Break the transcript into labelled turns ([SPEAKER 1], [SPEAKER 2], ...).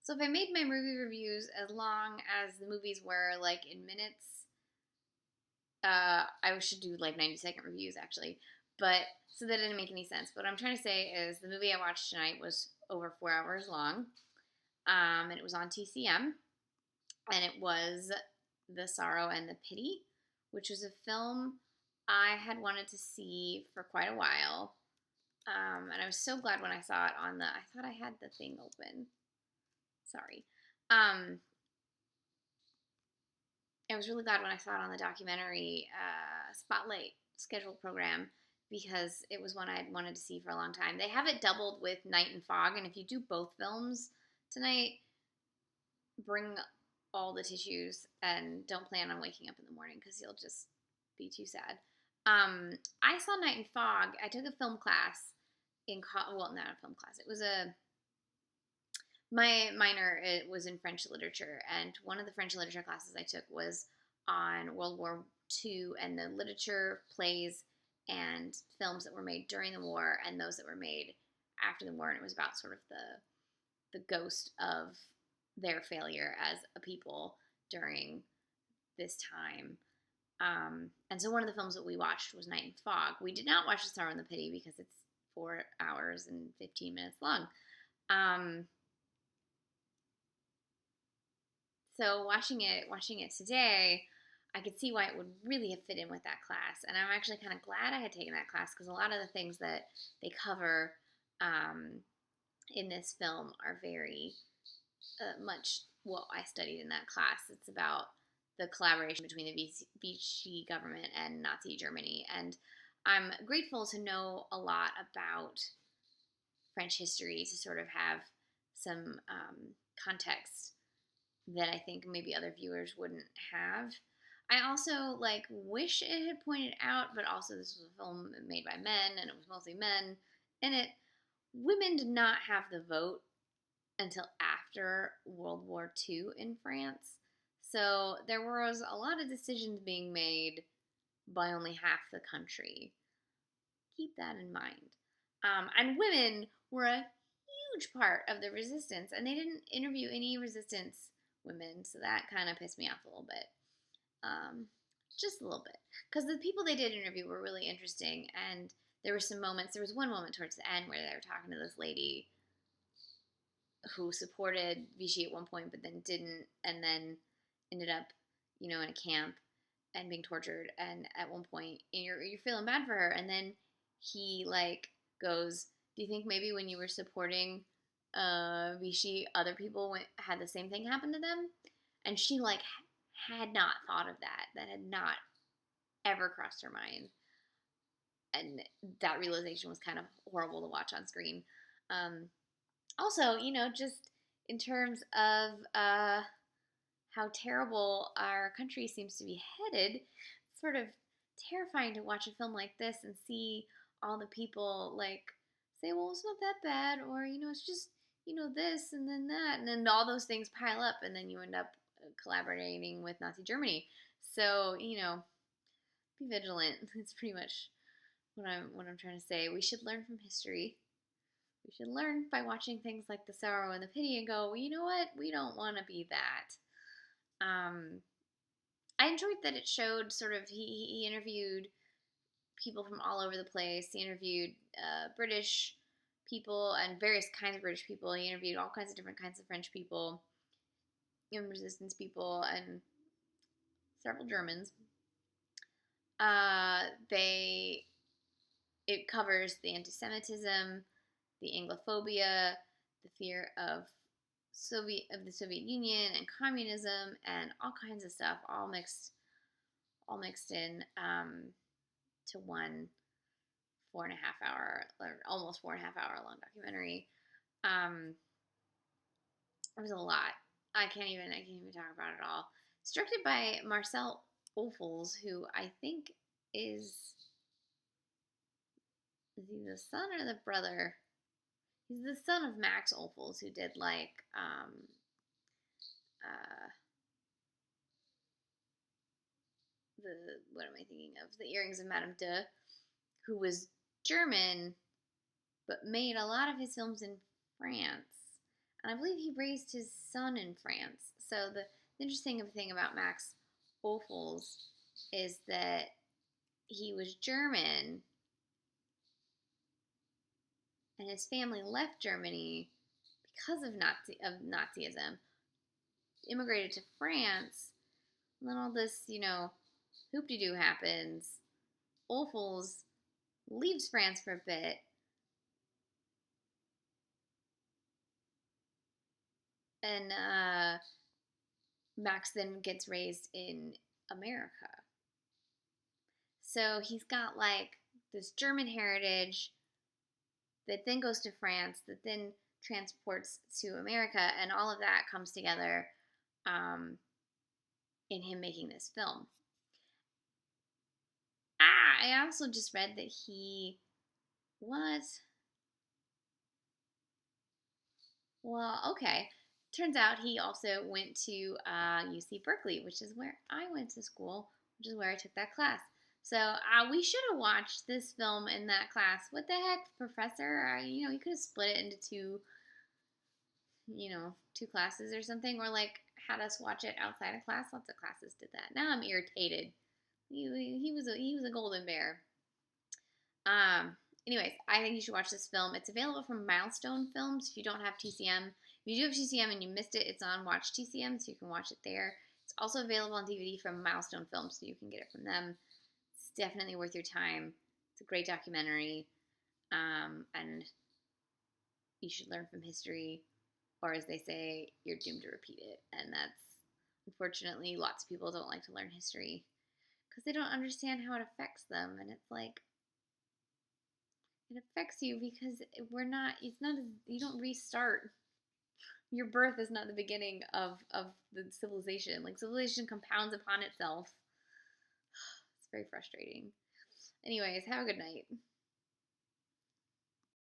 [SPEAKER 1] So if I made my movie reviews as long as the movies were, like, in minutes, I should do, like, 90-second reviews, actually. But, so that didn't make any sense. But what I'm trying to say is the movie I watched tonight was over 4 hours long. And it was on TCM. And it was The Sorrow and the Pity, which was a film I had wanted to see for quite a while. And I was so glad when I saw it on I thought I had the thing open. Sorry. I was really glad when I saw it on the documentary Spotlight scheduled program because it was one I had wanted to see for a long time. They have it doubled with Night and Fog, and if you do both films tonight, bring all the tissues and don't plan on waking up in the morning because you'll just be too sad. I saw Night and Fog. I took a film class well, not a film class. It was my minor, it was in French literature, and one of the French literature classes I took was on World War II and the literature, plays, and films that were made during the war and those that were made after the war, and it was about sort of the ghost of their failure as a people during this time. And so one of the films that we watched was Night and Fog. We did not watch The Sorrow and the Pity because it's 4 hours and 15 minutes long. So watching it today, I could see why it would really have fit in with that class. And I'm actually kind of glad I had taken that class because a lot of the things that they cover in this film are very much what I studied in that class. It's about the collaboration between the Vichy government and Nazi Germany. And I'm grateful to know a lot about French history to sort of have some context that I think maybe other viewers wouldn't have. I also wish it had pointed out, but also this was a film made by men and it was mostly men in it. Women did not have the vote until after World War II in France. So there was a lot of decisions being made by only half the country. Keep that in mind. And women were a huge part of the resistance, and they didn't interview any resistance women, so that kind of pissed me off a little bit. Just a little bit. Because the people they did interview were really interesting, and there were some moments, there was one moment towards the end where they were talking to this lady who supported Vichy at one point, but then didn't, and then ended up, in a camp and being tortured, and at one point, and you're feeling bad for her, and then he, goes, do you think maybe when you were supporting Vichy, other people had the same thing happen to them? And she, had not thought of that. That had not ever crossed her mind. And that realization was kind of horrible to watch on screen. Also, just in terms of how terrible our country seems to be headed, it's sort of terrifying to watch a film like this and see all the people, say, well, it's not that bad, or, it's just, this and then that, and then all those things pile up, and then you end up collaborating with Nazi Germany. So, be vigilant. It's pretty much what I'm trying to say. We should learn from history. We should learn by watching things like The Sorrow and the Pity and go, well, you know what? We don't want to be that. I enjoyed that it showed sort of, he interviewed people from all over the place. He interviewed British people and various kinds of British people. He interviewed all kinds of different kinds of French people, and resistance people, and several Germans. It covers the anti-Semitism, the Anglophobia, the fear of the Soviet Union and communism, and all kinds of stuff, all mixed in to one 4.5 hour, or almost 4.5 hour long documentary. It was a lot. I can't even talk about it all. It's directed by Marcel Ophüls, who I think is he the son or the brother? He's the son of Max Ophüls, who did what am I thinking of? The Earrings of Madame de, who was German, but made a lot of his films in France. and I believe he raised his son in France. So the interesting thing about Max Ophüls is that he was German, and his family left Germany because of Nazism, immigrated to France, and then all this, hoop-de-doo happens. Ophüls leaves France for a bit, and Max then gets raised in America. So he's got like this German heritage that then goes to France, that then transports to America, and all of that comes together in him making this film. I also just read that he was, well, okay. Turns out he also went to UC Berkeley, which is where I went to school, which is where I took that class. So we should have watched this film in that class. What the heck, professor? You could have split it into two classes or something, or like had us watch it outside of class. Lots of classes did that. Now I'm irritated. He was a golden bear. Anyways, I think you should watch this film. It's available from Milestone Films if you don't have TCM. If you do have TCM and you missed it, it's on Watch TCM, so you can watch it there. It's also available on DVD from Milestone Films, so you can get it from them. It's definitely worth your time. It's a great documentary, and you should learn from history, or as they say, you're doomed to repeat it. And that's, unfortunately, lots of people don't like to learn history because they don't understand how it affects them, and it's like, it affects you because you don't restart. Your birth is not the beginning of the civilization. Like, civilization compounds upon itself. It's very frustrating. Anyways, have a good night.